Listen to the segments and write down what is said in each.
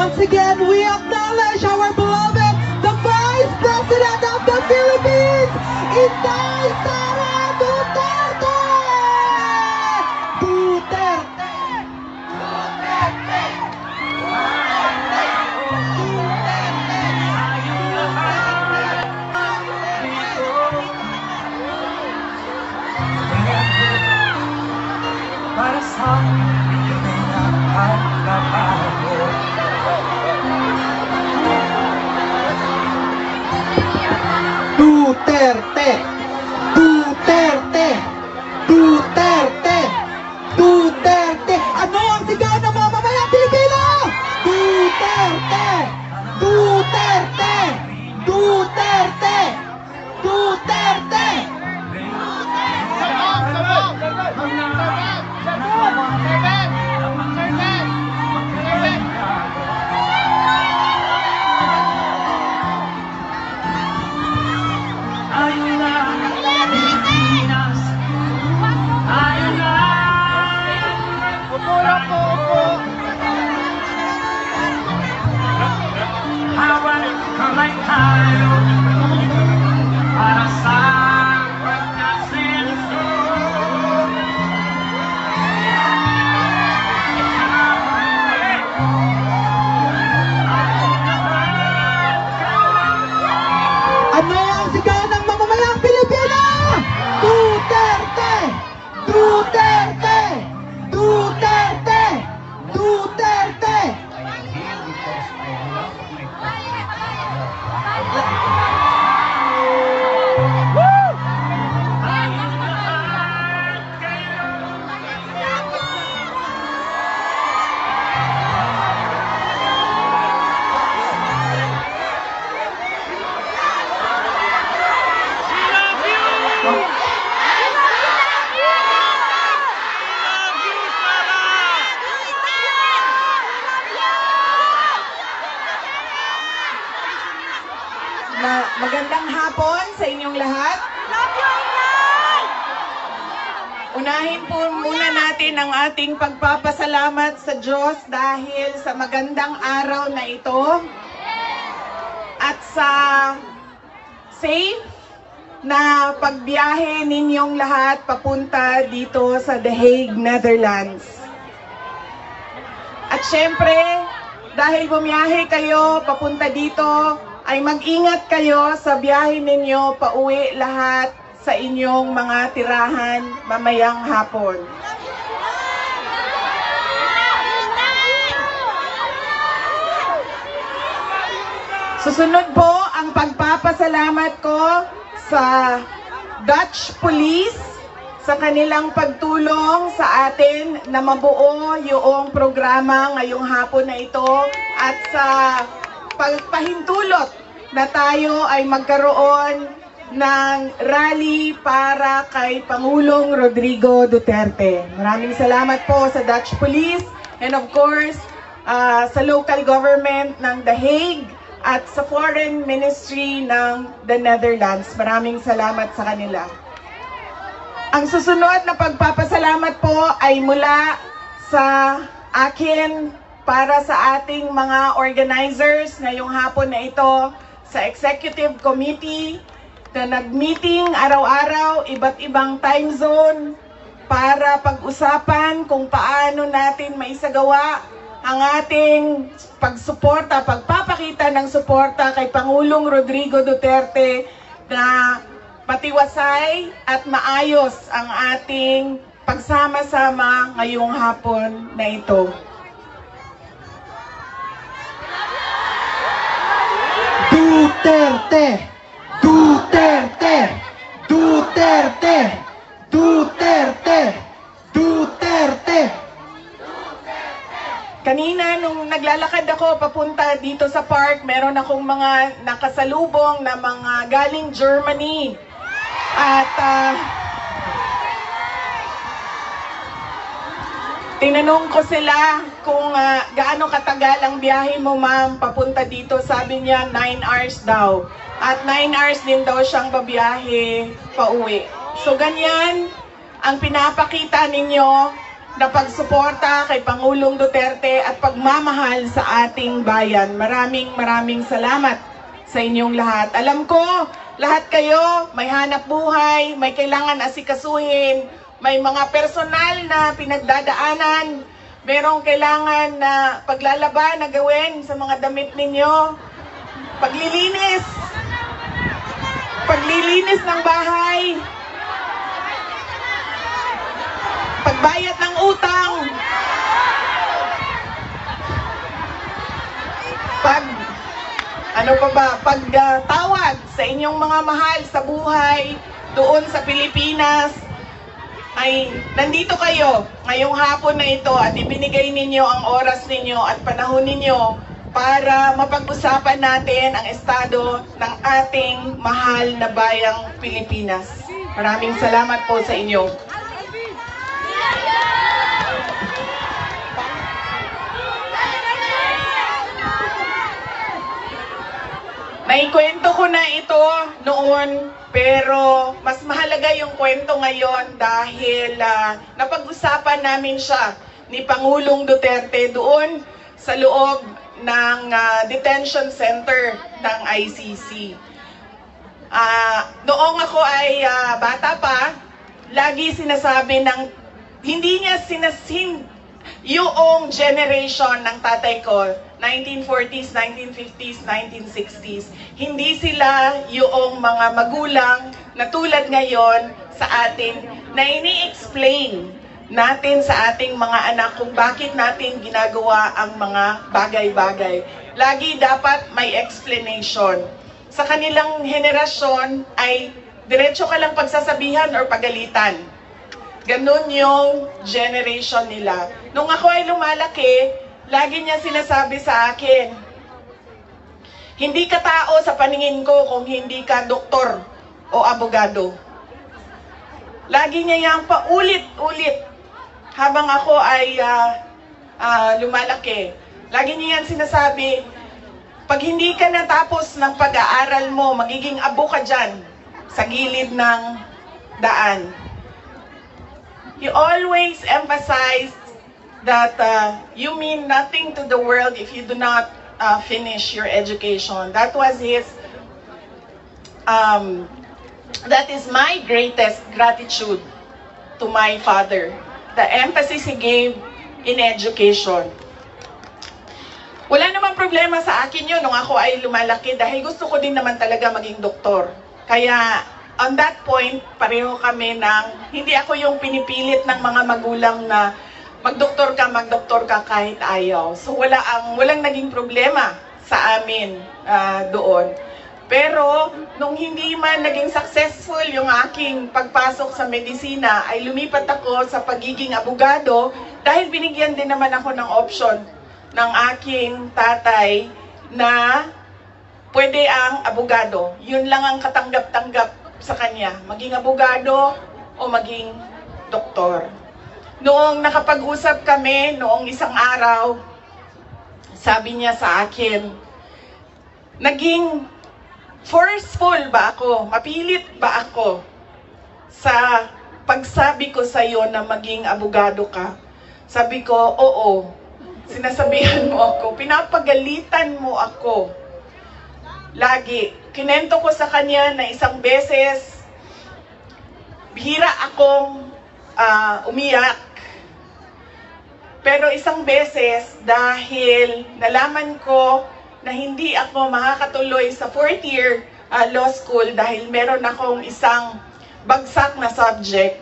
once again, we acknowledge our beloved, the Vice President of the Philippines, Inday Sara Duterte! Duterte! Duterte! Para sa pagkabago. Duterte! Duterte! Duterte! Duterte! Ano ang sigaw ng mamamayang Pilipino? Duterte! Duterte! Duterte! Duterte! Kamay tayo para sa pagkasenso. Ano ang sigaw ng mamamayang Pilipino? Duterte! Duterte! Duterte! Duterte! Magandang hapon sa inyong lahat. Unahin po muna natin ang ating pagpapasalamat sa Diyos dahil sa magandang araw na ito at sa safe na pagbiyahe ninyong lahat papunta dito sa The Hague, Netherlands. At syempre, dahil bumiyahe kayo papunta dito, ay mag-ingat kayo sa biyahe ninyo pauwi lahat sa inyong mga tirahan mamayang hapon. Susunod po ang pagpapasalamat ko sa Dutch Police sa kanilang pagtulong sa atin na mabuo yung programa ngayong hapon na ito at sa pagpahintulot na tayo ay magkaroon ng rally para kay Pangulong Rodrigo Duterte. Maraming salamat po sa Dutch Police and of course sa local government ng The Hague at sa Foreign Ministry ng the Netherlands. Maraming salamat sa kanila. Ang susunod na pagpapasalamat po ay mula sa akin para sa ating mga organizers ngayong hapon na ito sa Executive Committee na nag-meeting araw-araw, iba't ibang time zone para pag-usapan kung paano natin maisagawa ang ating pagsuporta, pagpapakita ng suporta kay Pangulong Rodrigo Duterte na patiwasay at maayos ang ating pagsama-sama ngayong hapon na ito. Duterte! Duterte! Duterte! Duterte! Duterte! Kanina nung naglalakad ako papunta dito sa park, meron akong mga nakasalubong na mga galing Germany. At tinanong ko sila kung gaano katagal ang biyahe mo, ma'am, papunta dito. Sabi niya 9 hours daw. At 9 hours din daw siyang babiyahe pauwi. So ganyan ang pinapakita ninyo na pagsuporta kay Pangulong Duterte at pagmamahal sa ating bayan. Maraming salamat sa inyong lahat. Alam ko, lahat kayo may hanap buhay, may kailangan asikasuhin, may mga personal na pinagdadaanan, merong kailangan na paglalaban na gawin sa mga damit ninyo, paglilinis ng bahay, pagbayad ng utang, pagtawad sa inyong mga mahal sa buhay doon sa Pilipinas. Ay nandito kayo ngayong hapon na ito at ibinigay ninyo ang oras ninyo at panahon ninyo para mapag-usapan natin ang estado ng ating mahal na bayang Pilipinas. Maraming salamat po sa inyo. Naikwento ko na ito noon, pero mas mahalaga yung kwento ngayon dahil napag-usapan namin siya ni Pangulong Duterte doon sa loob ng detention center ng ICC. Noong ako ay bata pa, lagi sinasabi ng hindi niya yung generation ng tatay ko, 1940s, 1950s, 1960s, hindi sila yung mga magulang na tulad ngayon sa atin na ini-explain natin sa ating mga anak kung bakit natin ginagawa ang mga bagay-bagay. Lagi dapat may explanation. Sa kanilang henerasyon ay diretso ka lang pagsasabihan or pagalitan. Ganun yung generation nila. Nung ako ay lumalaki, lagi niya sinasabi sa akin, hindi ka tao sa paningin ko kung hindi ka doktor o abogado. Lagi niya yang paulit-ulit habang ako ay lumalaki. Lagi niya yan sinasabi, pag hindi ka natapos ng pag-aaral mo, magiging abo ka dyan sa gilid ng daan. You always emphasize that you mean nothing to the world if you do not finish your education. That was his, that is my greatest gratitude to my father. The emphasis he gave in education. Wala namang problema sa akin yun nung ako ay lumalaki dahil gusto ko din naman talaga maging doktor. Kaya on that point, pareho kami ng, hindi ako yung pinipilit ng mga magulang na magdoktor ka kahit ayaw. So walang naging problema sa amin doon. Pero nung hindi man naging successful yung aking pagpasok sa medisina, ay lumipat ako sa pagiging abogado dahil binigyan din naman ako ng option ng aking tatay na pwede ang abogado. Yun lang ang katanggap-tanggap sa kanya, maging abogado o maging doktor. Noong nakapag-usap kami, noong isang araw, sabi niya sa akin, naging forceful ba ako? Mapilit ba ako sa pagsabi ko sa iyo na maging abogado ka? Sabi ko, oo. Sinasabihan mo ako, pinapagalitan mo ako. Lagi. Kinento ko sa kanya na isang beses, bihira akong umiyak. Pero isang beses, dahil nalaman ko na hindi ako makakatuloy sa 4th year law school dahil meron akong isang bagsak na subject.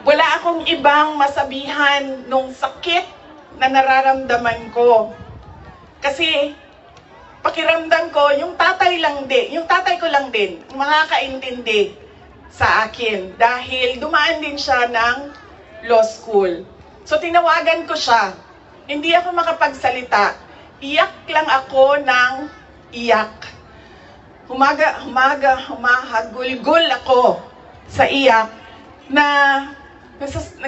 Wala akong ibang masabihan nung sakit na nararamdaman ko. Kasi pakiramdam ko, yung tatay ko lang din, makakaintindi sa akin dahil dumaan din siya ng law school. So tinawagan ko siya. Hindi ako makapagsalita. Iyak lang ako ng iyak. Humahagulgul ako sa iyak na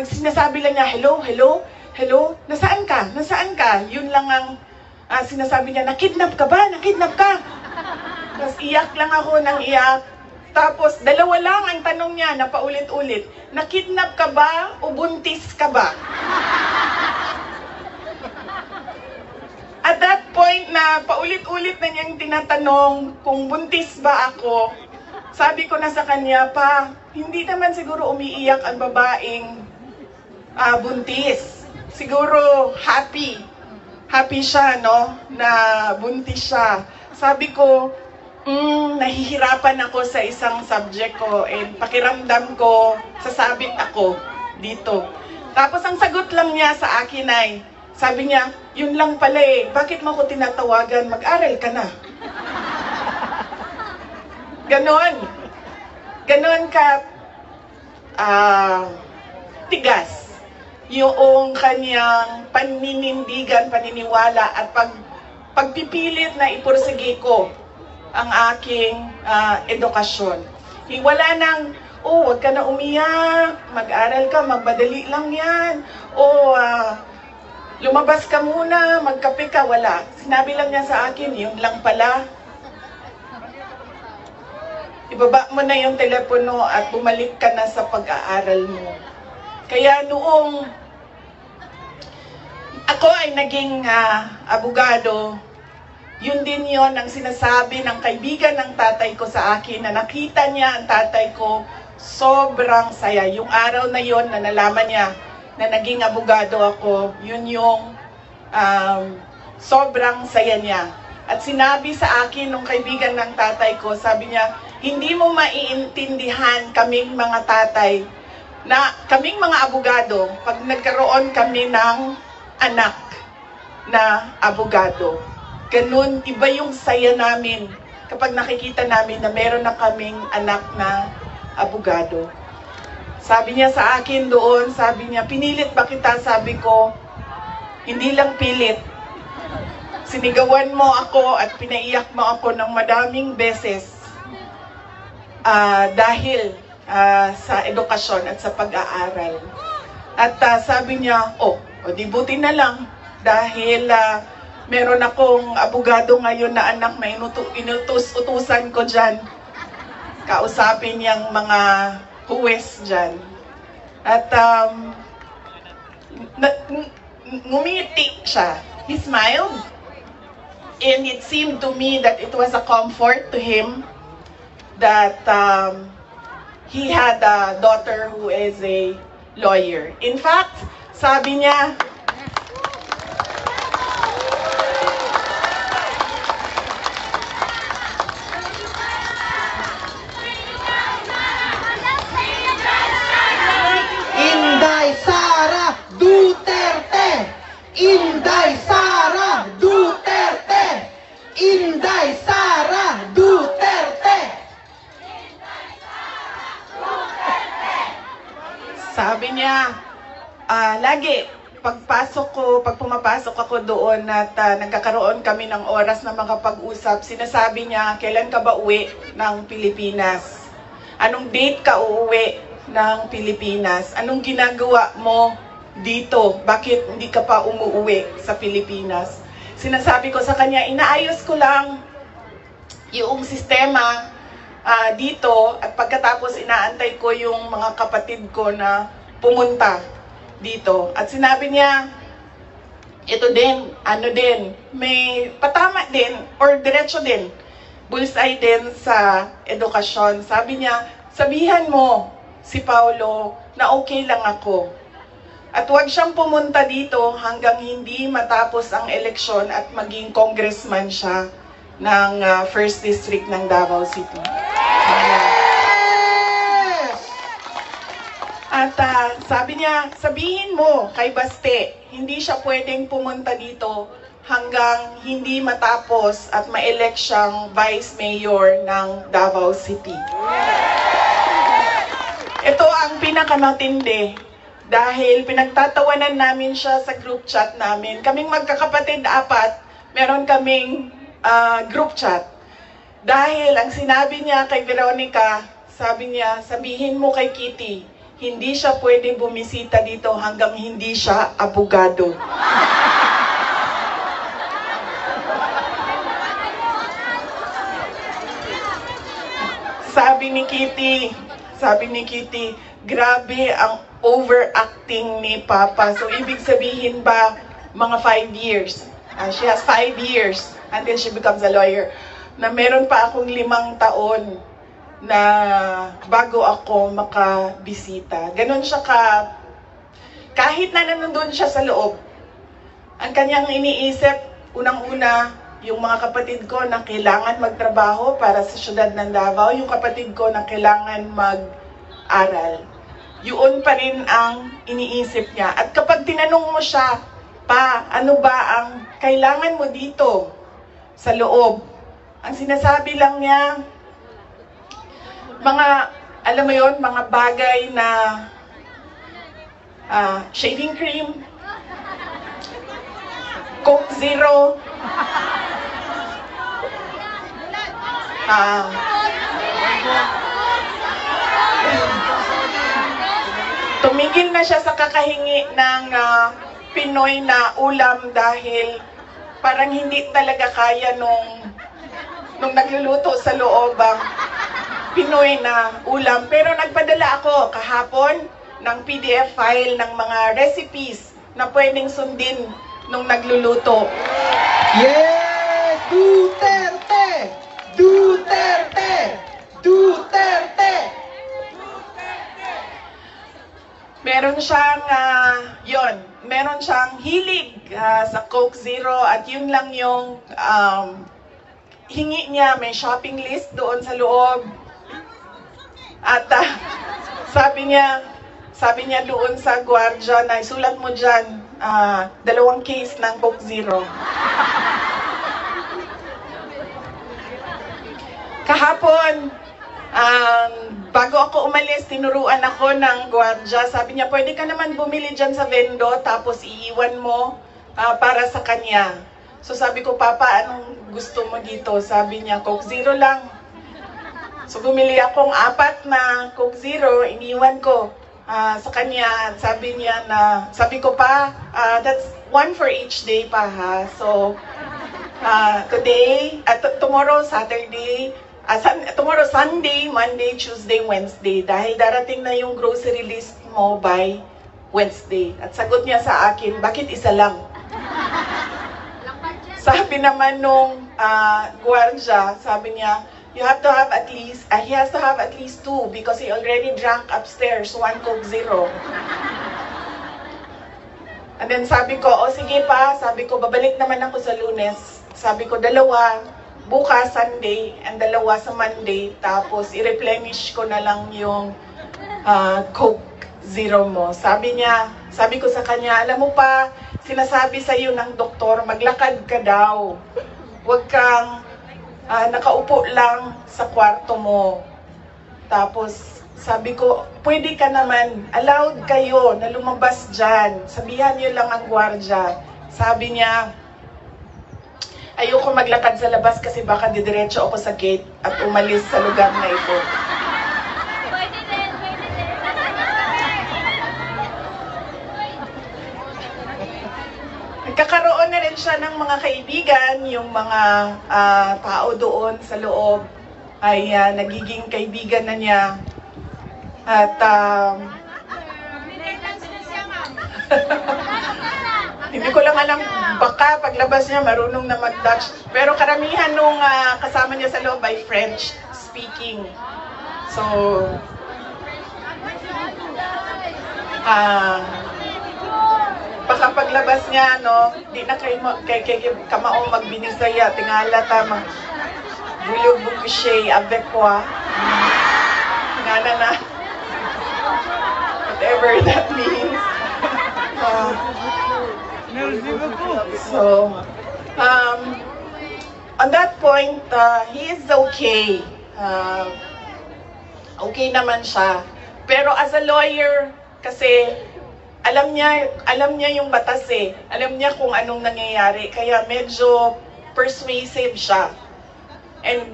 sinasabi lang niya, hello, hello, hello, nasaan ka? Nasaan ka? Yun lang ang sinasabi niya, nakidnap ka ba? Nakidnap ka? Tapos iyak lang ako ng iyak. Tapos, dalawa lang ang tanong niya na paulit-ulit. Nakidnap ka ba o buntis ka ba? At that point na paulit-ulit na niyang tinatanong kung buntis ba ako, sabi ko na sa kanya, pa, hindi naman siguro umiiyak ang babaeng buntis. Siguro happy. Happy siya, no? Na buntis siya. Sabi ko, nahihirapan ako sa isang subject ko and pakiramdam ko, sasabit ako dito. Tapos ang sagot lang niya sa akin ay, sabi niya, yun lang pala eh, bakit mo ko tinatawagan, mag-aral ka na. Ganon. Ganon ka tigas yung kanyang paninindigan, paniniwala at pagpipilit na ipursige ko ang aking edukasyon. Wala nang, wag ka na umiyak, mag-aral ka, magbadali lang yan, lumabas ka muna, magkape ka, wala. Sinabi lang niya sa akin, yun lang pala. Ibaba mo na yung telepono at bumalik ka na sa pag-aaral mo. Kaya noong ako ay naging abogado, yun din yon ang sinasabi ng kaibigan ng tatay ko sa akin na nakita niya ang tatay ko, sobrang saya. Yung araw na yon na nalaman niya na naging abogado ako, yun yung sobrang saya niya. At sinabi sa akin ng kaibigan ng tatay ko, sabi niya, hindi mo maiintindihan kaming mga tatay, na kaming mga abogado, pag nagkaroon kami ng anak na abogado. Ganun, iba yung saya namin kapag nakikita namin na meron na kaming anak na abogado. Sabi niya sa akin doon, sabi niya, pinilit ba kita? Sabi ko, hindi lang pilit. Sinigawan mo ako at pinaiyak mo ako ng madaming beses dahil sa edukasyon at sa pag-aaral. At sabi niya, di buti na lang dahil meron akong abogado ngayon na anak na inutos-utusan ko dyan. Kausapin niyang mga huwes dyan. At ngumiti siya. He smiled. And it seemed to me that it was a comfort to him that he had a daughter who is a lawyer. In fact, sabi niya, Inday Sara Duterte! Inday Sara Duterte! Inday Sara Duterte! sabi niya, lagi, pag pumapasok ako doon at nagkakaroon kami ng oras na makapag-usap, sinasabi niya, kailan ka ba uwi ng Pilipinas? Anong date ka uuwi ng Pilipinas? Anong ginagawa mo dito? Bakit hindi ka pa umuwi sa Pilipinas? Sinasabi ko sa kanya, inaayos ko lang yung sistema dito at pagkatapos inaantay ko yung mga kapatid ko na pumunta dito. At sinabi niya, ito din, may patama din or diretso din, bullseye din sa edukasyon. Sabi niya, sabihan mo si Paulo na okay lang ako. At huwag siyang pumunta dito hanggang hindi matapos ang eleksyon at maging congressman siya ng 1st District ng Davao City. At sabi niya, sabihin mo kay Baste, hindi siya pwedeng pumunta dito hanggang hindi matapos at ma-elect siyang Vice Mayor ng Davao City. Ito ang pinakamatindi dahil pinagtatawanan namin siya sa group chat namin. Kaming magkakapatid 4, meron kaming group chat. Dahil ang sinabi niya kay Veronica, sabi niya, sabihin mo kay Kitty, hindi siya pwedeng bumisita dito hanggang hindi siya abogado. Sabi sabi ni Kitty, grabe ang overacting ni Papa. So, ibig sabihin ba, mga 5 years. She has 5 years until she becomes a lawyer. Na meron pa akong 5 taon na bago ako makabisita. Ganon siya kahit na nandun siya sa loob, ang kanyang iniisip, unang-una, yung mga kapatid ko na kailangan magtrabaho para sa syudad ng Davao, yung kapatid ko na kailangan mag-aral. Yun pa rin ang iniisip niya. At kapag tinanong mo siya, pa, ano ba ang kailangan mo dito sa loob? Ang sinasabi lang niya, alam mo yon, mga bagay na shaving cream, Coke Zero, tumigil na siya sa kakahingi ng Pinoy na ulam dahil parang hindi talaga kaya nung nagluluto sa loob ang Pinoy na ulam. Pero nagpadala ako kahapon ng PDF file ng mga recipes na pwedeng sundin nung nagluluto. Yes! Duterte! Duterte! Duterte! Meron siyang, meron siyang hilig sa Coke Zero at yun lang yung hingi niya. May shopping list doon sa loob. At sabi niya doon sa gwardiya na isulat mo dyan, 2 case ng Coke Zero. Kahapon, bago ako umalis, tinuruan ako ng gwardiya. Sabi niya, pwede ka naman bumili dyan sa vendo, tapos iiwan mo para sa kanya. So sabi ko, Papa, anong gusto mo dito? Sabi niya, Coke Zero lang. So bumili akong 4 na Coke Zero, iniwan ko sa kanya. Sabi ko pa, that's 1 for each day pa ha. So today, tomorrow, Saturday, tomorrow, Sunday, Monday, Tuesday, Wednesday. Dahil darating na yung grocery list mo by Wednesday. At sagot niya sa akin, bakit isa lang? Sabi naman nung gwardiya, sabi niya, he has to have at least 2 because he already drank upstairs 1 Coke Zero. And then sabi ko, sige pa, sabi ko, babalik naman ako sa Lunes. Sabi ko, 2 bukas Sunday and 2 sa Monday, tapos i-replenish ko na lang yung Coke Zero mo. Sabi ko sa kanya, alam mo pa, sinasabi sa iyo ng doktor, maglakad ka daw. Huwag kang nakaupo lang sa kwarto mo. Tapos sabi ko, pwede ka naman, allowed kayo na lumabas dyan. Sabihan niyo lang ang gwardiya. Sabi niya, ayoko maglakad sa labas kasi baka didiretso ako sa gate at umalis sa lugar na ito. Nagkakaroon na rin siya ng mga kaibigan, yung mga tao doon sa loob ay nagiging kaibigan na niya. At hindi ko lang alam, baka paglabas niya marunong na mag-Dutch. Pero karamihan nung kasama niya sa loob ay French speaking. So, baka paglabas niya, no, di na kay kamaong magbinisaya, tingala tama. Bulog bukushay, avec quoi. Tingala na. Whatever that means. So, on that point, he is okay. Okay naman siya. Pero as a lawyer, kasi alam niya yung batas eh. Alam niya kung anong nangyayari. Kaya medyo persuasive siya. And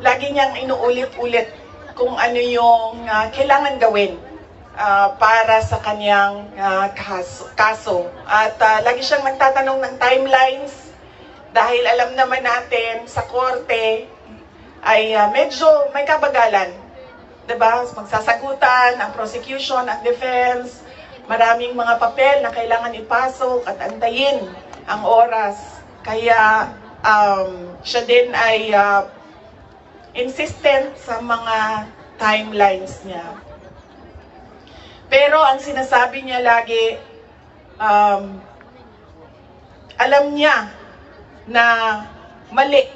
lagi niyang inuulit-ulit kung ano yung kailangan gawin para sa kanyang kaso. At lagi siyang nagtatanong ng timelines dahil alam naman natin sa korte, ay medyo may kabagalan. Diba? Magsasagutan ang prosecution, ang defense, maraming mga papel na kailangan ipasok at antayin ang oras. Kaya siya din ay insistent sa mga timelines niya. Pero ang sinasabi niya lagi, alam niya na mali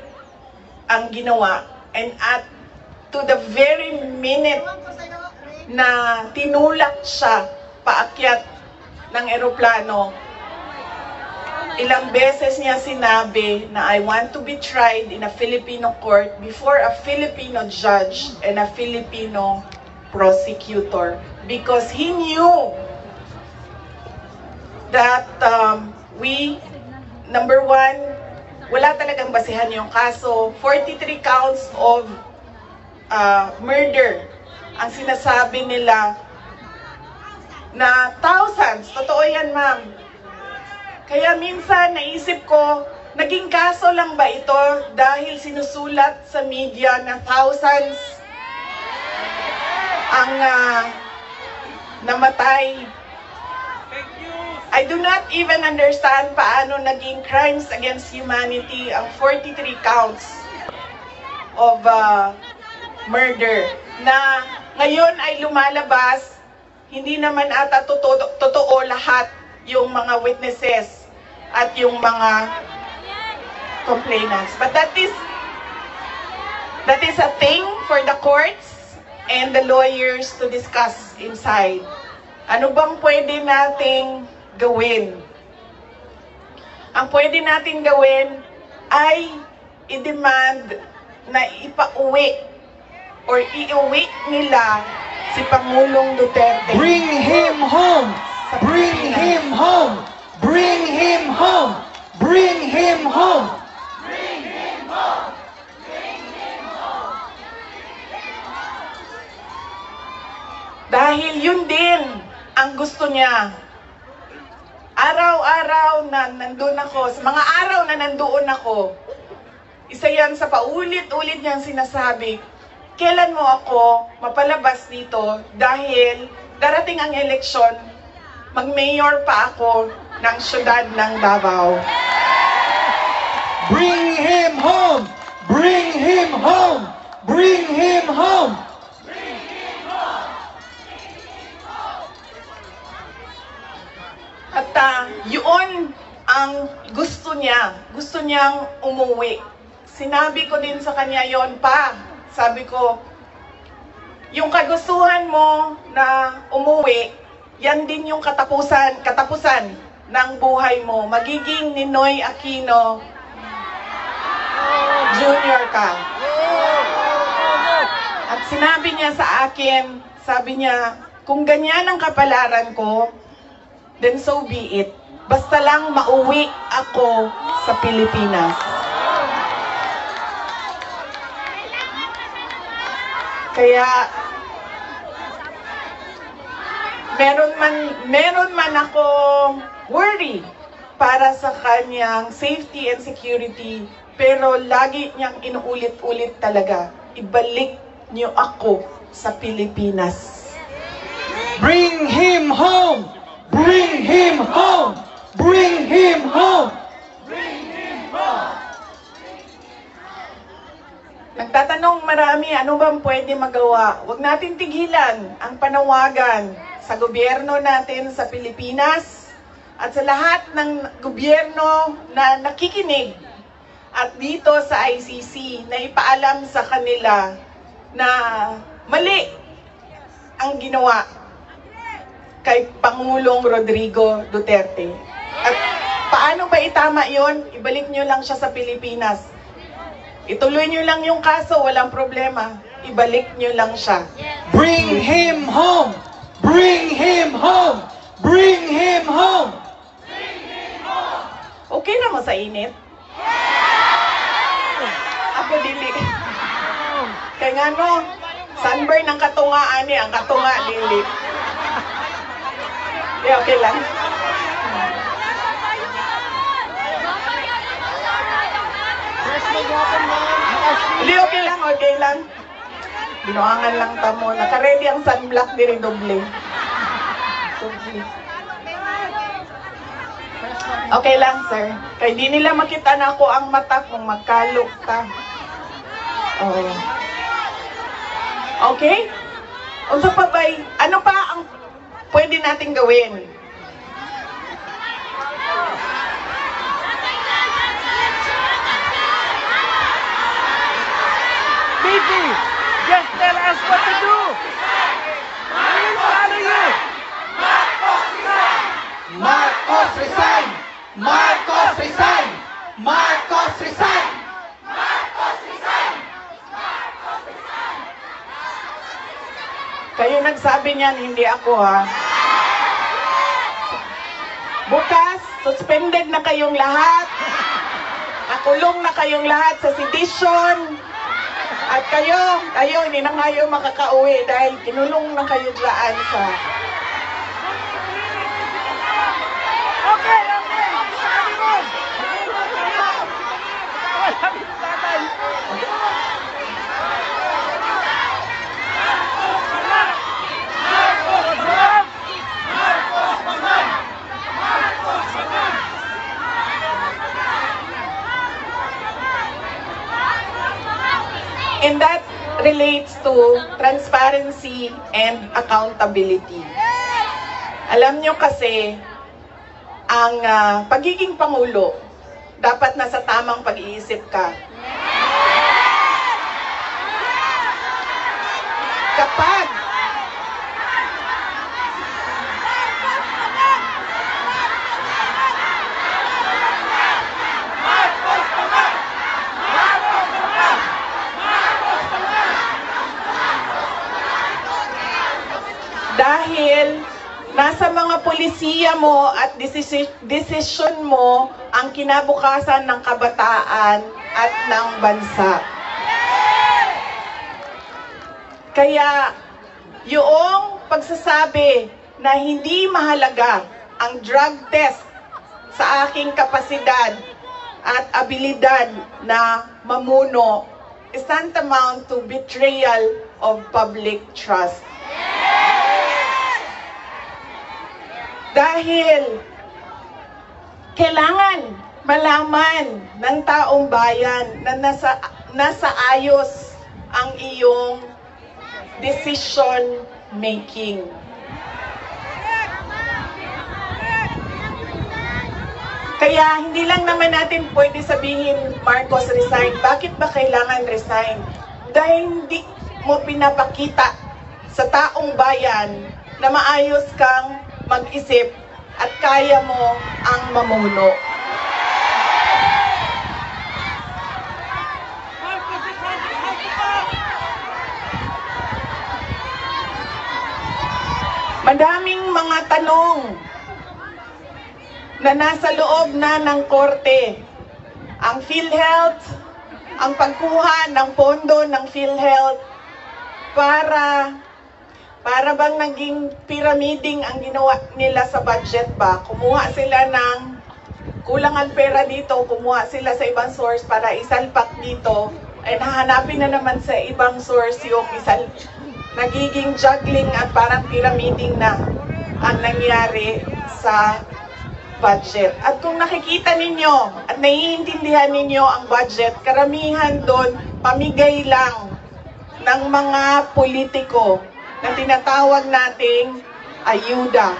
ang ginawa, and at to the very minute na tinulak siya paakyat ng eroplano, ilang beses niya sinabi na I want to be tried in a Filipino court before a Filipino judge and a Filipino prosecutor, because he knew that number one, wala talagang basihan yung kaso. 43 counts of murder ang sinasabi nila na thousands. Totoo yan, ma'am. Kaya minsan naisip ko, naging kaso lang ba ito dahil sinusulat sa media na thousands ang namatay? I do not even understand paano naging crimes against humanity ang 43 counts of murder na ngayon ay lumalabas. Hindi naman ata totoo lahat yung mga witnesses at yung mga complainants. But that is a thing for the courts and the lawyers to discuss inside. Ano bang pwede nating gawin? Ang pwede nating gawin ay i-demand na ipauwi or iuwi nila si Pangulong Duterte. Bring him home! Bring him home! Bring him home! Bring him home! Bring him home! Bring him home! Dahil yun din ang gusto niya. Araw-araw na nandun ako, sa mga araw na nandoon ako, isa yan sa paulit-ulit niyang sinasabi, kailan mo ako mapalabas dito dahil darating ang eleksyon, mag-mayor pa ako ng syudad ng Davao. Bring him home! Bring him home! Bring him home! At yun ang gusto niya. Gusto niyang umuwi. Sinabi ko din sa kanya yon pa. Sabi ko, yung kagustuhan mo na umuwi, yan din yung katapusan ng buhay mo. Magiging Ninoy Aquino Jr. ka. At sinabi niya sa akin, sabi niya, kung ganyan ang kapalaran ko, then so be it. Basta lang mauwi ako sa Pilipinas. Kaya meron man ako worry para sa kanyang safety and security, pero lagi niyang inuulit-ulit talaga, ibalik niyo ako sa Pilipinas. Bring him home! Bring him home! Bring him home! Bring him home! Nagtatanong marami, ano bang pwede magawa? Huwag natin tigilan ang panawagan sa gobyerno natin sa Pilipinas at sa lahat ng gobyerno na nakikinig at dito sa ICC na ipaalam sa kanila na mali ang ginawa kay Pangulong Rodrigo Duterte. At paano ba itama yon? Ibalik nyo lang siya sa Pilipinas. Ituloy nyo lang yung kaso, walang problema. Ibalik nyo lang siya. Bring him home! Bring him home! Bring him home! Okay na mo sa init? Ako dili. Kaya nga no, sunburn ang katungaan niya, ang katunga dili. Okay lang. Yes, mag-happen, ma'am. Hindi, okay lang, okay lang. Binuangan lang tamo. Naka-ready ang sunblock diri doble. Okay lang, sir. Kaya di nila makita na ako ang mata kung magkalok ka. Oh. Okay? Unsa pa ba'y, ano pa ang pwede nating gawin? Vicky, just tell us what to do. We will follow you. Marcos resign! Marcos resign! Marcos resign! Kayo nagsabi niyan, hindi ako ha. Bukas, suspended na kayong lahat. Nakulong na kayong lahat sa sedition. At kayo, hindi na kayo makakauwi dahil kinulong na kayo dyan sa... Okay, okay. Sabi mo. Sabi mo, tatay. And that relates to transparency and accountability. Alam nyo kasi, ang pagiging Pangulo, dapat nasa tamang pag-iisip ka. Kapag dahil nasa mga polisiya mo at desisyon mo ang kinabukasan ng kabataan at ng bansa. Kaya yung pagsasabi na hindi mahalaga ang drug test sa aking kapasidad at abilidad na mamuno is tantamount to betrayal of public trust. Dahil kailangan malaman ng taong bayan na nasa ayos ang iyong decision making. Kaya hindi lang naman natin pwede sabihin Marcos resign. Bakit ba kailangan resign? Dahil hindi mo pinapakita sa taong bayan na maayos kang mag-isip at kaya mo ang mamuno. Madaming mga tanong na nasa loob na ng korte. Ang PhilHealth, ang pagkuha ng pondo ng PhilHealth para bang naging pyramiding ang ginawa nila sa budget ba? Kumuha sila ng kulang ang pera dito, kumuha sila sa ibang source para isalpak dito, ay hahanapin na naman sa ibang source yung nagiging juggling at parang pyramiding na ang nangyari sa budget. At kung nakikita ninyo at naiintindihan ninyo ang budget, karamihan doon pamigay lang ng mga politiko na tinatawag nating ayuda.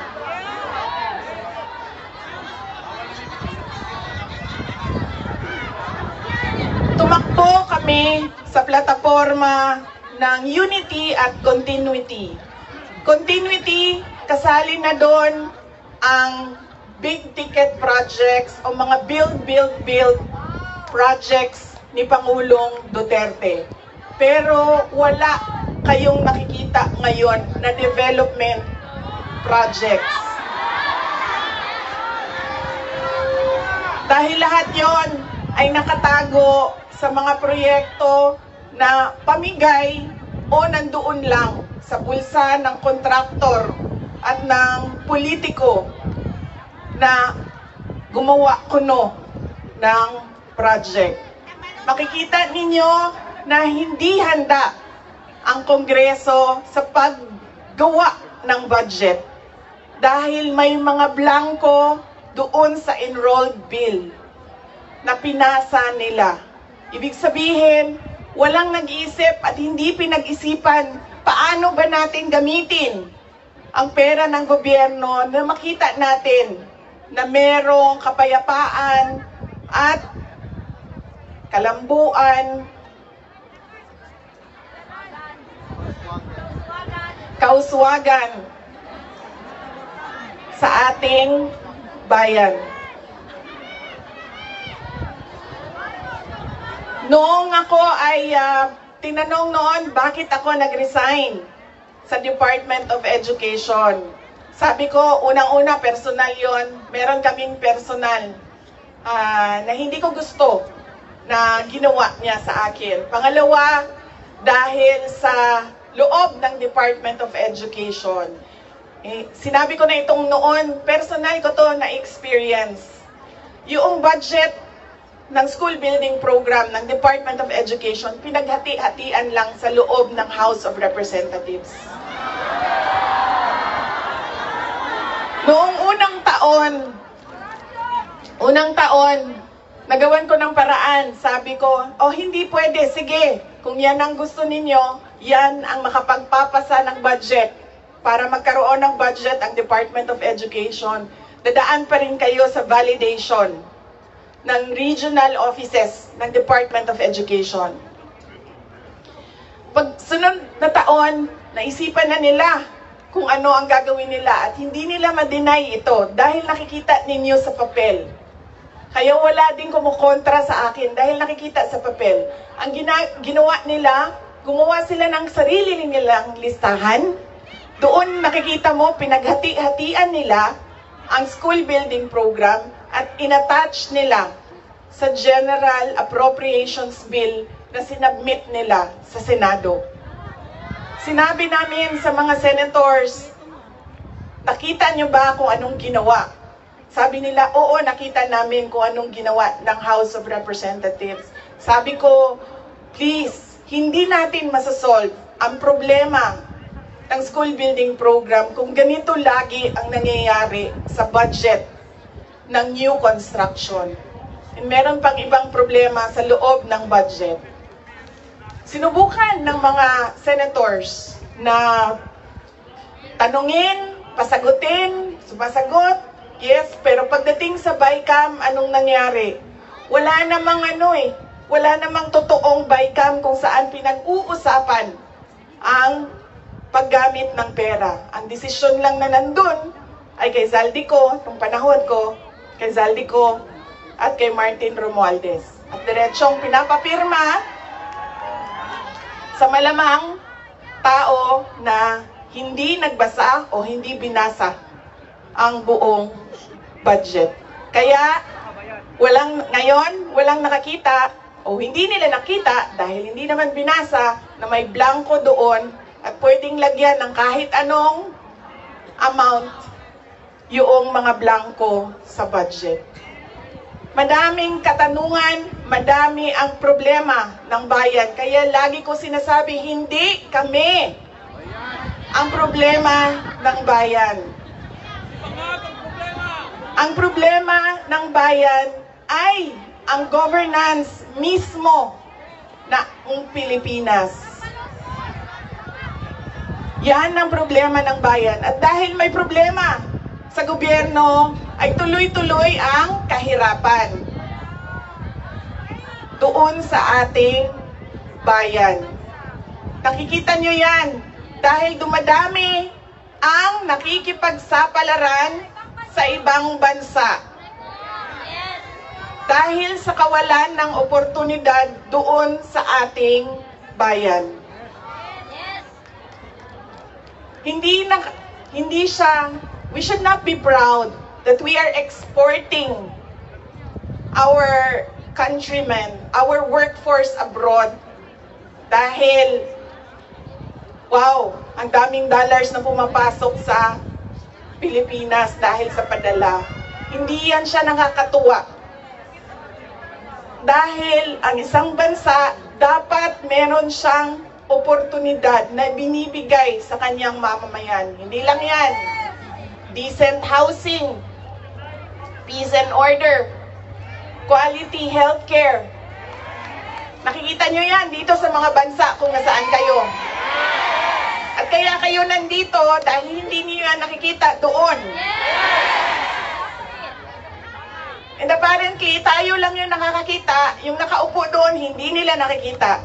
Tumakbo kami sa plataforma ng unity at continuity. Continuity, kasali na doon ang big ticket projects o mga build projects ni Pangulong Duterte. Pero wala kayong nakikita ngayon na development projects. Dahil lahat yon ay nakatago sa mga proyekto na pamigay o nandoon lang sa bulsa ng kontraktor at ng politiko na gumawa kuno ng project. makikita ninyo na hindi handa ang Kongreso sa paggawa ng budget dahil may mga blanco doon sa enrolled bill na pinasa nila. Ibig sabihin, walang nag-iisip at hindi pinag-isipan paano ba natin gamitin ang pera ng gobyerno na makita natin na merong kapayapaan at kalambuan, kauswagan sa ating bayan. Noong ako ay tinanong noon bakit ako nag-resign sa Department of Education. Sabi ko, unang-una, personal yon. Meron kaming personal na hindi ko gusto na ginawa niya sa akin. Pangalawa, dahil sa loob ng Department of Education. Sinabi ko na itong noon, personal ko to na experience. Yung budget ng school building program ng Department of Education, pinaghati-hatian lang sa loob ng House of Representatives. Noong unang taon, nagawan ko ng paraan. Sabi ko, hindi pwede, sige, kung yan ang gusto ninyo, yan ang makapagpapasa ng budget. Para magkaroon ng budget ang Department of Education, dadaan pa rin kayo sa validation ng regional offices ng Department of Education. Pag sunod na taon, naisipan na nila kung ano ang gagawin nila at hindi nila ma-deny ito dahil nakikita ninyo sa papel. Kaya wala din kumukontra sa akin dahil nakikita sa papel. Ang ginawa nila, gumawa sila ng sarili nilang listahan. Doon nakikita mo, pinaghati-hatian nila ang school building program at inattach nila sa General Appropriations Bill na sinabmit nila sa Senado. Sinabi namin sa mga senators, nakita nyo ba kung anong ginawa? Sabi nila, oo, nakita namin kung anong ginawa ng House of Representatives. Sabi ko, please, hindi natin masasolve ang problema ng school building program kung ganito lagi ang nangyayari sa budget ng new construction. And meron pang ibang problema sa loob ng budget. Sinubukan ng mga senators na tanungin, pasagutin, sumasagot, yes, pero pagdating sa BICAM, anong nangyari? Wala namang totoong BICAM kung saan pinag-uusapan ang paggamit ng pera. Ang desisyon lang na nandun ay kay Zaldico, nung panahon ko, kay Zaldico at kay Martin Romualdez. At diretsong pinapapirma sa malamang tao na hindi nagbasa o hindi binasa ang buong budget. Kaya ngayon, walang nakakita o hindi nila nakita dahil hindi naman binasa na may blanco doon at pwedeng lagyan ng kahit anong amount yung mga blanco sa budget. Madaming katanungan, madami ang problema ng bayan. Kaya lagi ko sinasabi, hindi kami ang problema ng bayan. Ang problema ng bayan ay ang governance mismo ng Pilipinas. Yan ang problema ng bayan. At dahil may problema sa gobyerno, ay tuloy-tuloy ang kahirapan doon sa ating bayan. Nakikita nyo yan dahil dumadami ang nakikipagsapalaran sa ibang bansa. Dahil sa kawalan ng oportunidad doon sa ating bayan. We should not be proud that we are exporting our countrymen, our workforce abroad dahil, wow, ang daming dollars na pumapasok sa Pilipinas dahil sa padala. Hindi yan siya nakakatuwa. dahil ang isang bansa dapat meron siyang oportunidad na binibigay sa kanyang mamamayan. Hindi lang yan. Decent housing, peace and order, quality healthcare. Nakikita nyo yan dito sa mga bansa kung nasaan kayo. At kaya kayo nandito dahil hindi niyo yan nakikita doon. And apparently, tayo lang yung nakakakita, yung nakaupo doon, hindi nila nakikita.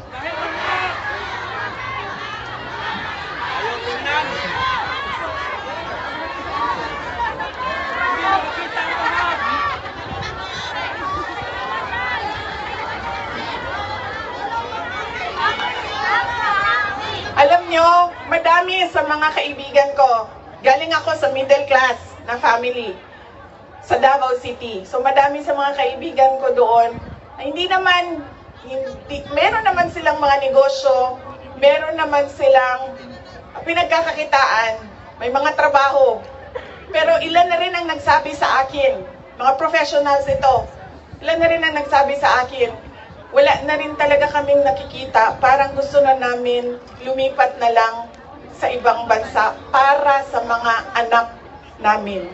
Alam nyo, madami sa mga kaibigan ko, galing ako sa middle class na family sa Davao City. So madami sa mga kaibigan ko doon, hindi naman, meron naman silang mga negosyo, meron naman silang pinagkakakitaan, may mga trabaho. Pero ilan na rin ang nagsabi sa akin, mga professionals ito, ilan na rin ang nagsabi sa akin, wala na rin talaga kaming nakikita, parang gusto na namin lumipat na lang sa ibang bansa para sa mga anak namin.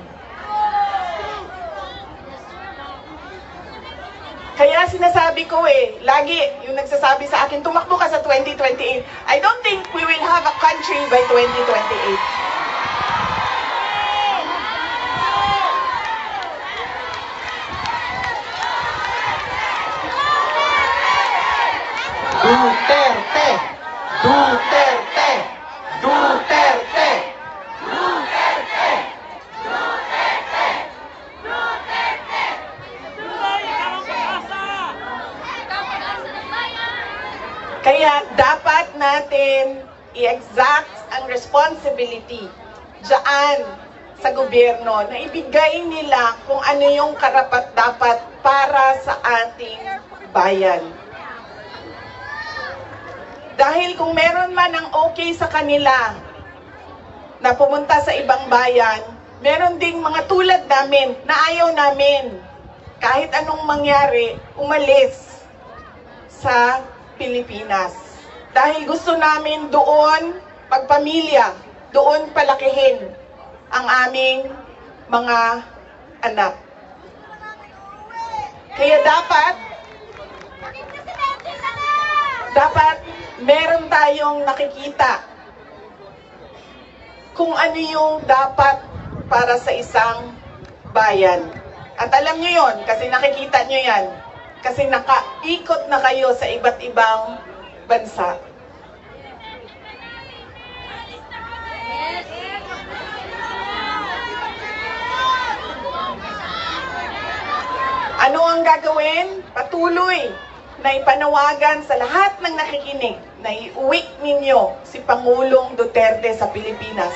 Kaya sinasabi ko lagi yung nagsasabi sa akin, tumakbo ka sa 2028. I don't think we will have a country by 2028. Duterte! Duterte! Duterte! Kaya dapat natin i-exact ang responsibility diyan sa gobyerno na ibigay nila kung ano yung karapat-dapat para sa ating bayan. Dahil kung meron man ang okay sa kanila na pumunta sa ibang bayan, meron ding mga tulad namin na ayaw namin kahit anong mangyari umalis sa Pilipinas. Dahil gusto namin doon pagpamilya, doon palakihin ang aming mga anak. Kaya dapat meron tayong nakikita kung ano yung dapat para sa isang bayan. At alam nyo yon kasi nakikita nyo yan. Kasi nakaikot na kayo sa iba't ibang bansa. Ano ang gagawin? Patuloy na ipanawagan sa lahat ng nakikinig na iuwi ninyo si Pangulong Duterte sa Pilipinas.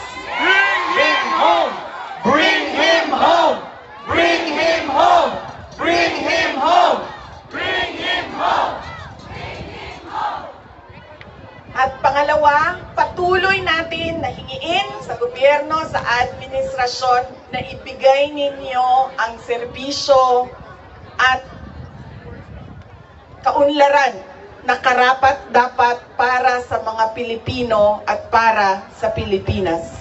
Bring him home! Bring him home! Bring him home! Bring him home! Bring him home! Bring him home! At pangalawa, patuloy natin na hingiin sa gobyerno, sa administrasyon na ibigay ninyo ang serbisyo at kaunlaran na karapat-dapat para sa mga Pilipino at para sa Pilipinas.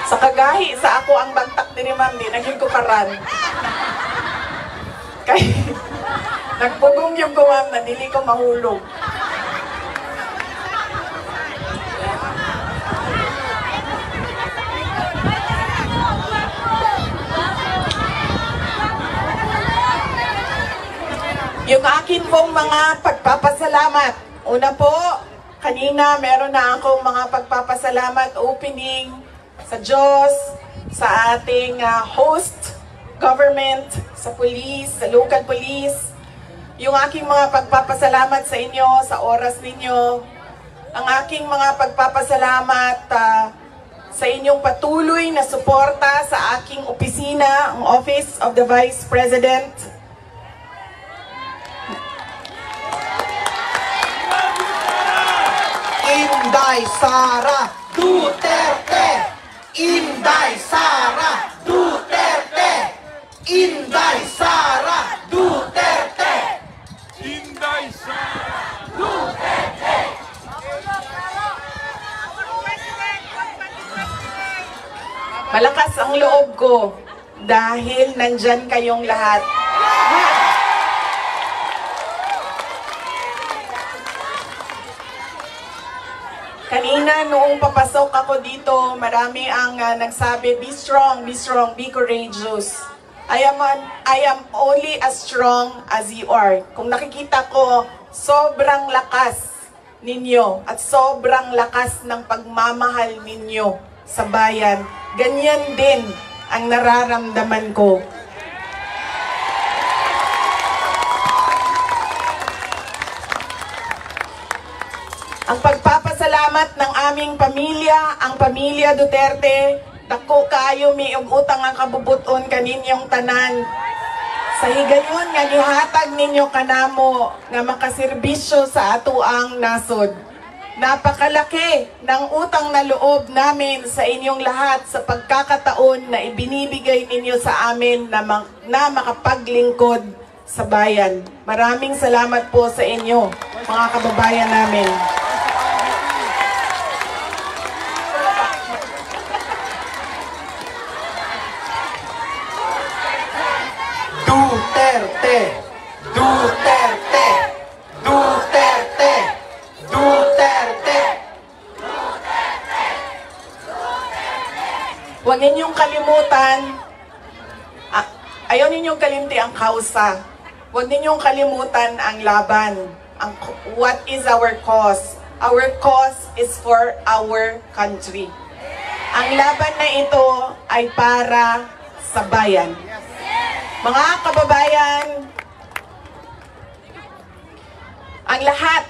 Sa kagahi, sa ako ang bagtak din ni Ma'am, di naging ko karan. Kaya, nagpugong yung ko Ma'am, na dili ko mahulog. Yung akin pong mga pagpapasalamat. Una po, kanina meron na akong mga pagpapasalamat opening sa Diyos, sa ating host government, sa police, sa local police. Yung aking mga pagpapasalamat sa inyo, sa oras ninyo. Ang aking mga pagpapasalamat sa inyong patuloy na suporta sa aking opisina, ang Office of the Vice President. Inday Sara Duterte! Inday Sara Duterte! Inday Sara Duterte! Inday Sara Duterte! Malakas ang loob ko dahil nandyan kayong lahat. Kanina noong papasok ako dito, marami ang nagsabi, be strong, be courageous. I am only as strong as you are. Kung nakikita ko, sobrang lakas ninyo at sobrang lakas ng pagmamahal ninyo sa bayan. Ganyan din ang nararamdaman ko. Ang pagpapasalamat ng aming pamilya, ang pamilya Duterte, dako kaayo mi og utang ang kabubuton kaninyong tanan. Sa higayon nga gihatag ninyo kanamo nga makaserbisyo sa atuang nasod. Napakalaki ng utang na loob namin sa inyong lahat sa pagkakataon na ibinibigay ninyo sa amin na makapaglingkod sa bayan. Maraming salamat po sa inyo, mga kababayan namin. Duterte! Duterte! Duterte! Duterte! Huwag ninyong kalimutan, ayaw ninyong kalimti ang kausa. Huwag ninyong kalimutan ang laban. What is our cause? Our cause is for our country. Ang laban na ito ay para sa bayan. Mga kababayan, ang lahat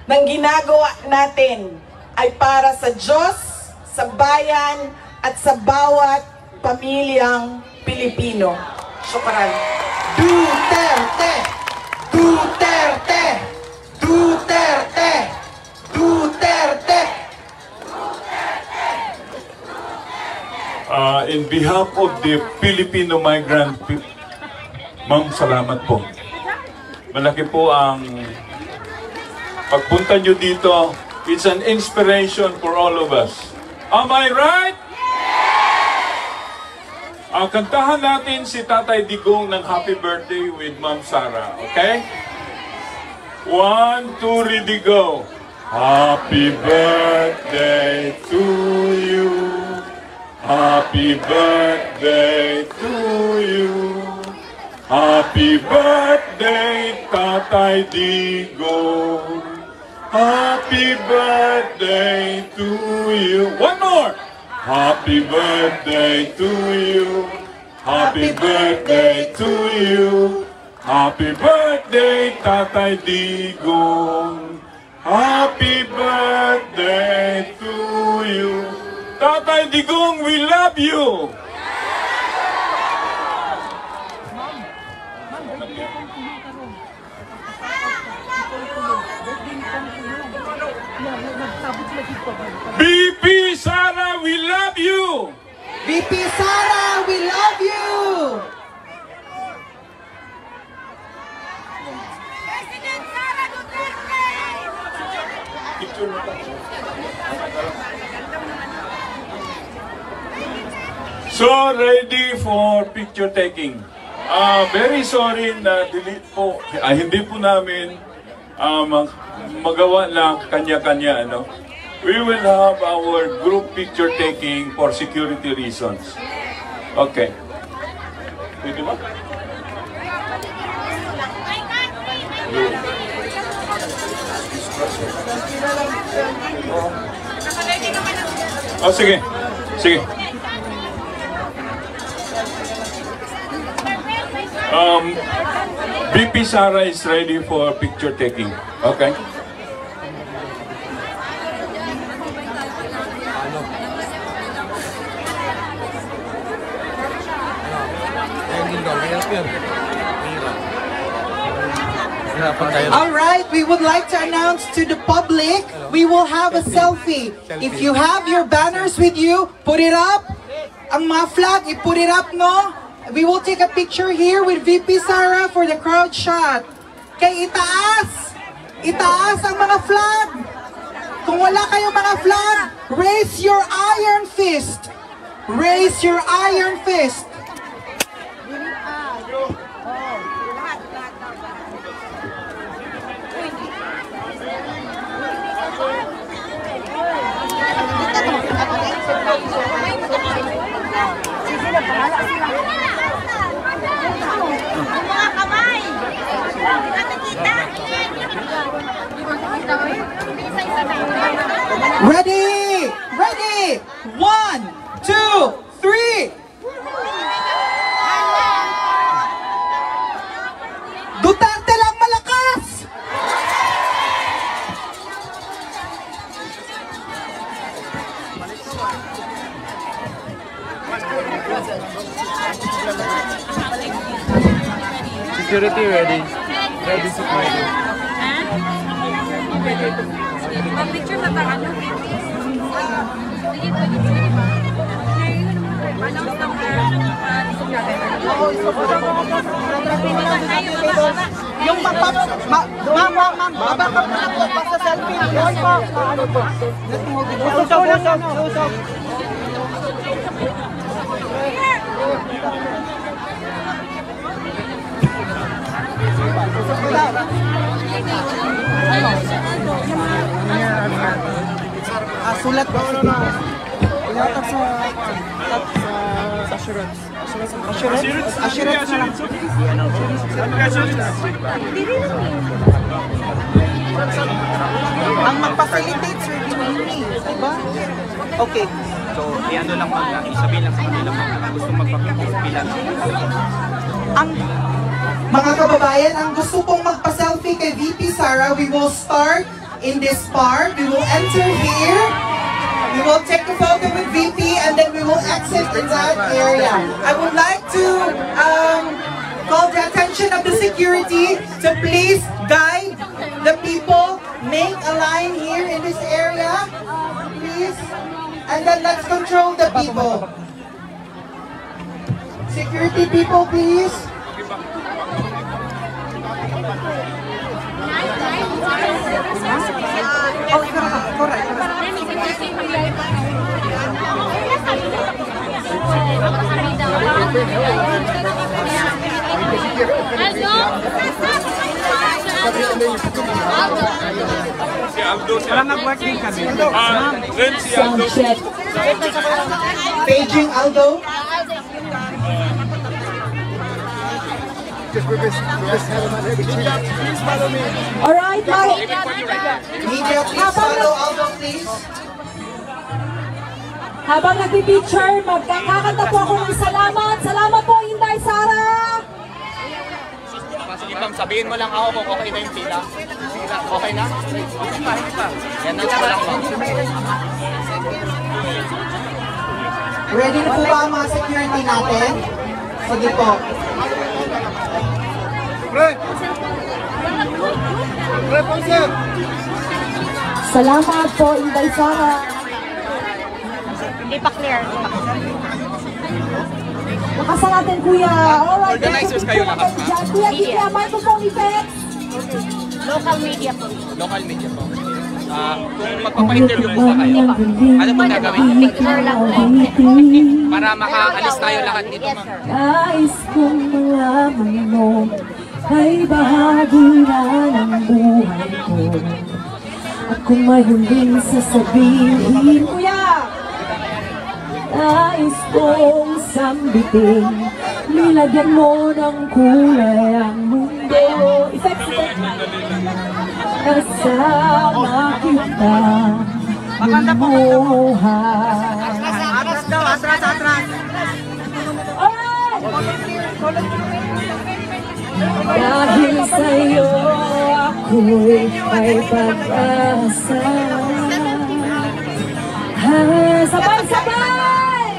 ng ginagawa natin ay para sa Diyos, sa bayan, at sa bawat pamilyang Pilipino. Syukran. Duterte! Duterte! Duterte! Duterte! In behalf of the Filipino migrant, ma'am, salamat po. Malaki po ang pagpunta nyo dito. It's an inspiration for all of us. Am I right? Kantahan natin si Tatay Digong ng Happy Birthday with Ma'am Sara, okay? 1, 2, ready, go! Happy birthday to you. Happy birthday to you. Happy birthday, Tatay Digong. Happy birthday to you. One more. Happy birthday to you. Happy birthday to you. Happy birthday, Tatay Digong. Happy birthday to you. Tatay Digong, we love you! BP Sara, we love you! VP Sara, we love you! President Sara Duterte! So, ready for picture taking. Very sorry na delete po. Hindi po namin magawa lang kanya-kanya. Ano? We will have our group picture taking for security reasons. Okay. Pwede ba? Oh, sige. Sige. BP Sara is ready for picture taking. Okay. All right, we would like to announce to the public, we will have a selfie. If you have your banners with you, put it up. Ang mga flag, put it up, no? We will take a picture here with VP Sara for the crowd shot. Kay itaas! Itaas ang mga flag! Kung wala kayong mga flag, raise your iron fist! Raise your iron fist! Mga kamay! Nakikita! Ready! Ready! 1, 2, 3! Duterte lang malakas! Security ready. Ready security. Picture na tayo. Yung ma'am, baba ka muna po, basta selfie. Yes po. Ano po? Usog. Sulat po. Ilatag sa assurance. Assurance na lang. Ang mag-facilitate, Sir Jimmy, diba? Okay. So, i-ano lang mga, isabihin lang sa kanila mga gusto magpapipila. Ang mga kababayan, ang gusto pong magpa-selfie kay VP Sara, we will start in this part. We will enter here. We will take a photo with VP and then we will exit in that area. I would like to call the attention of the security to please guide the people. Make a line here in this area, please. And then let's control the people. Security people, please. Correct. Parang nag-work din kami. Si Aldo. Paging Aldo. Alright, Media, please follow Aldo, please. habang nagpipicture, magkakanta po ako ng salamat. Salamat po, Inday Sara! Sige ma'am, sabihin mo lang ako kung okay na yung pila. Okay na? Hindi pa. Yan na lang ma'am. Ready na po ba ang mga security natin? Sige po. Salamat po, Inday Sara! Hindi pa clear. Nakasa natin, Kuya. Alright, Organizers kayo lahat, ha? Kuya, Kuya, microphone effects. Local media po. Local media po. Kung magpapa-interview po ba kayo, ano po gagawin? Picture lang po. Para makaalis tayo lahat dito ma'am. Nais kong malaman mo ay bahagi na ng buhay ko. At kung may huling sasabihin, Kuya, nais kong sambitin, nilagyan mo ng kulay ang mundo. Effects. Kasama kita lumuhay. Atras daw, atras. Alright! Dahil sa'yo ako'y may pag-asa. Sabay-sabay!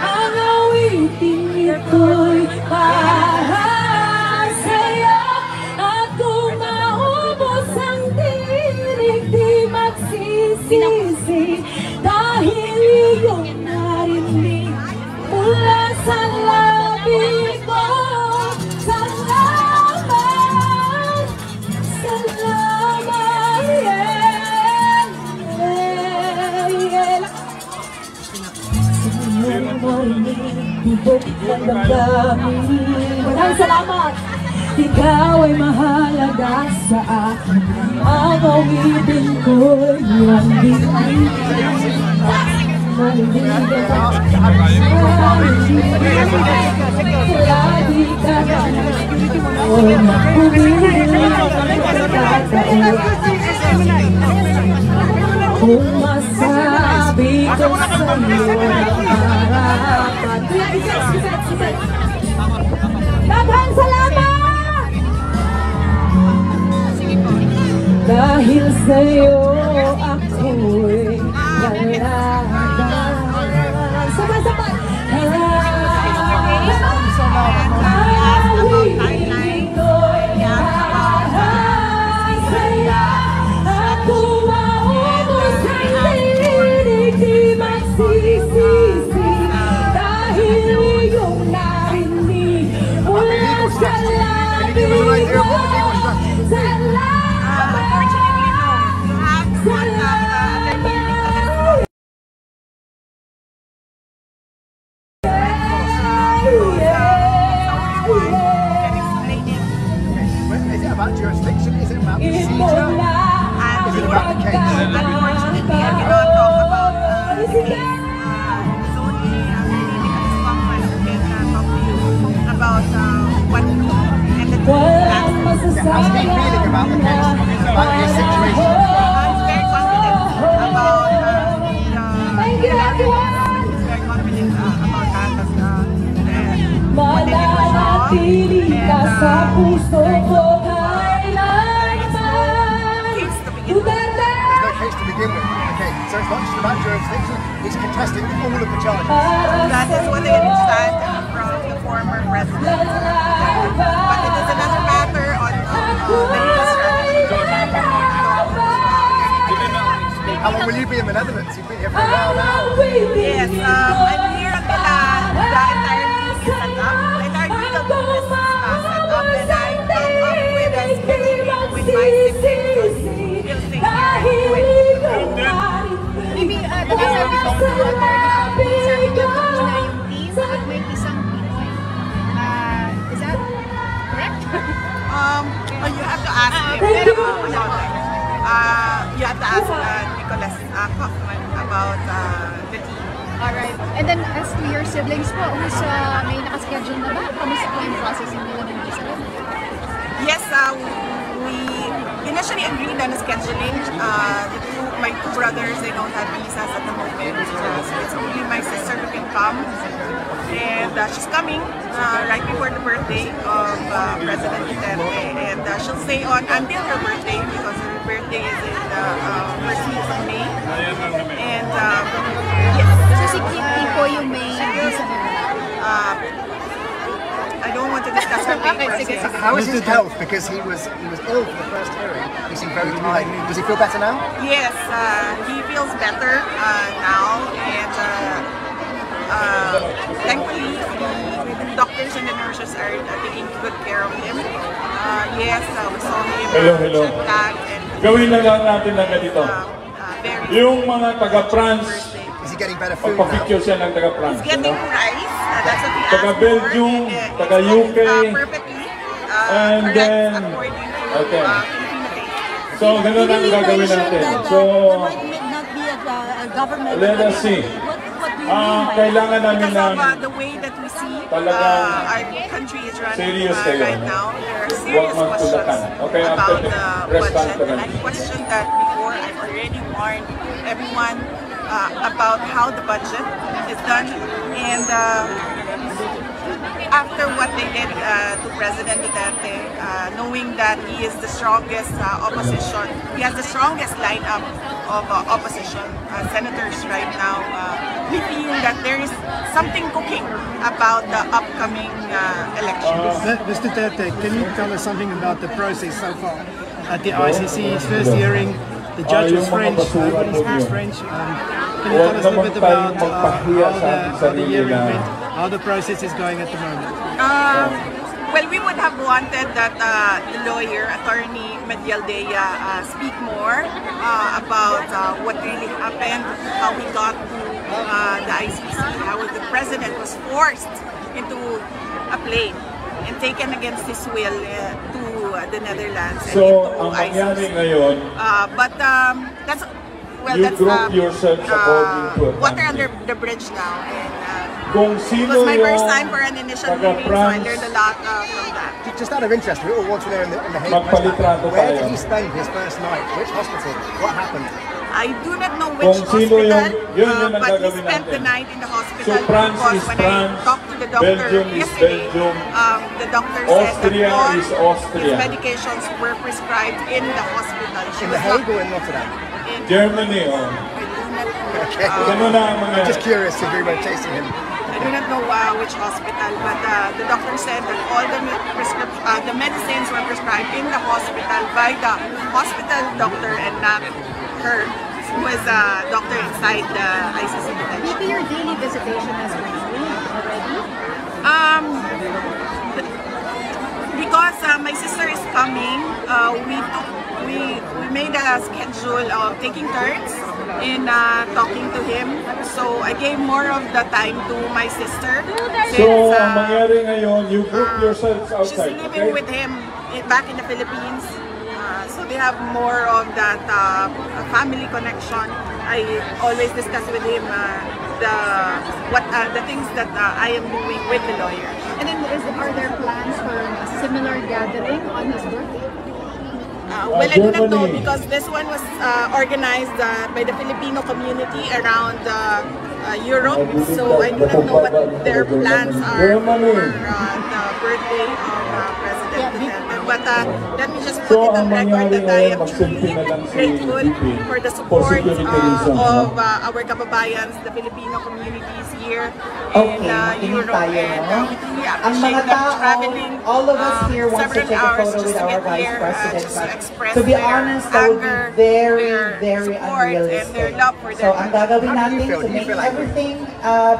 Ang awiting ito'y para nagsisisi dahil iyong narinig mula sa labi ko. Salamat, salamat, yeah, yeah, yeah. Maraming salamat. Ikaw ay mahalaga sa akin. Ang awitin ko'y landing. Lagi ka kung masabi ko sa'yo harapan. Daghang salamat! Dahil sa'yo ako'y lalaban. Sabay-sabay! Awitin ko'y mahasaya at kumaubos ang tinig di magsisisi dahil iyong narinig mula sa labi ko. About jurisdiction? Is it about the procedure? Is it about the case? Unfortunately, I cannot talk about the case. It's only this conference can talk to you about what and the Walang How's he masasama feeling about the case? About your situation? I'm very confident about Thank you, everyone! very confident about that as Mananatili ka sa puso ko kailanman. Duterte! There's no case to begin with. Okay, so it's not just about jurisdiction, it's contesting all of the charges. that is what I understand from the former president. But it is another matter on the legal strategy. How long will you be in the Netherlands? You've been here for a while now. Yes, I'm here until the entire team is set up. The entire legal team is set up, and I come up with a schedule with my siblings. We'll stay here. Maybe, nagsasabi ko sa attorney, sabi niyo na yung team at may isang Pinoy. Is that correct? You have to ask him. You have to ask Nicholas Kaufman about the team. Alright. And then, as to your siblings po, may nakaschedule na ba? Kamusta po yung processing nila ng visa? Yes, we initially agreed on the scheduling. My two brothers, they don't have visas at the moment. So it's only my sister who can come. And she's coming right before the birthday of President Duterte. And she'll stay on until her birthday because her birthday is in the first week of May. And yes. So si Kitty po yung may visa nila? I don't want to discuss her papers. Sige, sige. How is his health? Because he was ill for the first hearing. He seemed very tired. Does he feel better now? Yes, he feels better now, and thankfully the doctors and the nurses are taking good care of him. Yes, we saw him Hello. jet lag and Gawin na lang natin na ganito. very Yung mga taga-France, Is he getting better food now? magpa-picture siya ng taga-France. getting rice. That's what he asked Taga-Belgium, for. It's taga-UK, perfectly and correct then- according to okay. Filipino taste. So, ganun ang gagawin natin. So, not be a government. let us see. What do you mean by Kailangan namin Because ng of the way that we see talagang our country is running serious kayo, right no? now, there are Huwag serious questions magtulakan. Okay, after about the the press budget. conference. I questioned that before. I've already warned everyone about how the budget is done. And after what they did to President Duterte, knowing that he is the strongest opposition, he has the strongest lineup of opposition senators right now, we feel that there is something cooking about the upcoming elections. Mr. Duterte, can you tell us something about the process so far at the ICC's first hearing? The judge was yung mga French. basura He speaks ninyo. French. Can you Huwag tell us a little naman bit tayong about magpahiya sa ating how the sarili hearing na went, how the process is going at the moment? Well, we would have wanted that the lawyer, Attorney Medialdea, speak more about what really happened, how we got to the ICC, how the president was forced into a plane and taken against his will to the Netherlands and So, into ang mangyari ICC. ngayon, But that's well, you that's group yourselves according to a water country. under the bridge now. And, Kung it sino was my yung first time for an initial hearing, so I taga-France, learned a lot from that. Just out of interest, we all want to know in the Hague magpalitrato where tayo. did he spend his first night? Which hospital? What happened? I do not know which Kung sino hospital, yun ang but he gagawin spent the natin. night in the hospital So, France because is when France, I talked to the doctor Belgium is yesterday, Belgium, the doctor Austria said that all is Austria. his medications were prescribed in the hospital. She In the was Hague not or in Rotterdam? in Germany, oh. I do not know. Okay. Ganun na ang I'm mangyari. just curious if we were chasing him. I do not know which hospital, but the doctor said that all the medicines were prescribed in the hospital by the hospital doctor and not her, who was a doctor inside the ICC detention. Maybe your daily visitation has resumed already? Because my sister is coming, we made a schedule of taking turns in talking to him. So I gave more of the time to my sister. So, ang mangyari ngayon, you group yourselves She's outside, living okay? with him back in the Philippines. So they have more of that family connection. I always discuss with him the things that I am doing with the lawyer. And then are there plans for a similar gathering on his birthday? Well, I do not know Germany. because this one was organized by the Filipino community around Europe. So I do not know what their plans are for the birthday of President Duterte. But let me just put it on record that I am truly grateful for the support of our kababayans, the Filipino communities here in Europe. And we really Ang appreciate mga them tao, traveling all of us here wants to several take a hours photo just with to our get Vice here, President. just to express To be their honest, that would anger, be very, their very support, and their unrealistic. love for So, their ang gagawin How do you natin feel? to Do you make feel angry? everything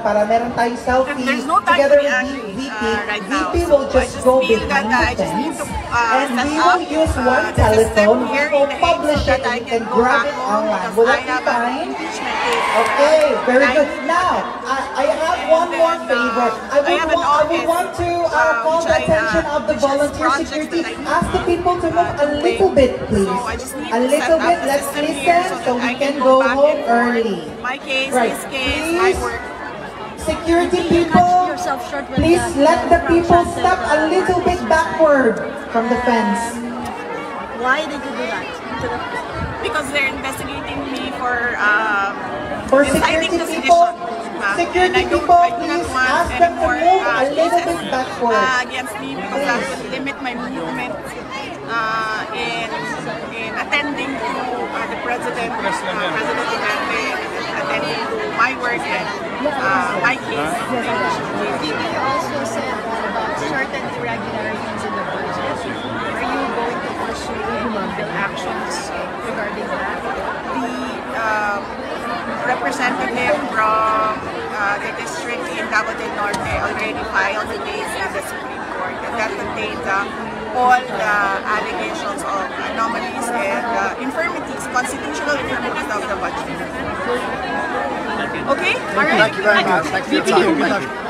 para meron tayong selfie There's no time together to be with angry VP. right now. VP will So I just go feel that behind I the just need fence to and set we up will use one the system telephone. We here will in the Hague publish so it that I and you can go grab back it home online. because Will I that be have an fine? impeachment case. Okay, very And good. Now, I have one more favor. I have an would want to call the attention of the volunteer security. Ask the people to move a little bit, please. So I just need A to little set bit. up the Let's system listen here so that we I can go go back home and forth. early. My case, Right. his case, my Please. work. Security Cut people, yourself short with please that, let the from people Chantel, step a little bit backward from the fence. Why did you do that? Because they're investigating me for security inciting to people, sedition. security And I do people, not please want ask any them to more move a little cases, bit backward. against me because that will limit my movement in attending to the President Duterte, attending to my work and my case. VP also said about certain irregularities in the budget. Are you going to pursue any legal actions regarding that? The representative from the district in Davao del Norte already filed a case in the Supreme Court and that contains all the allegations of anomalies and infirmities, constitutional infirmities of the budget. Okay? Thank you very much. Thank you for your time.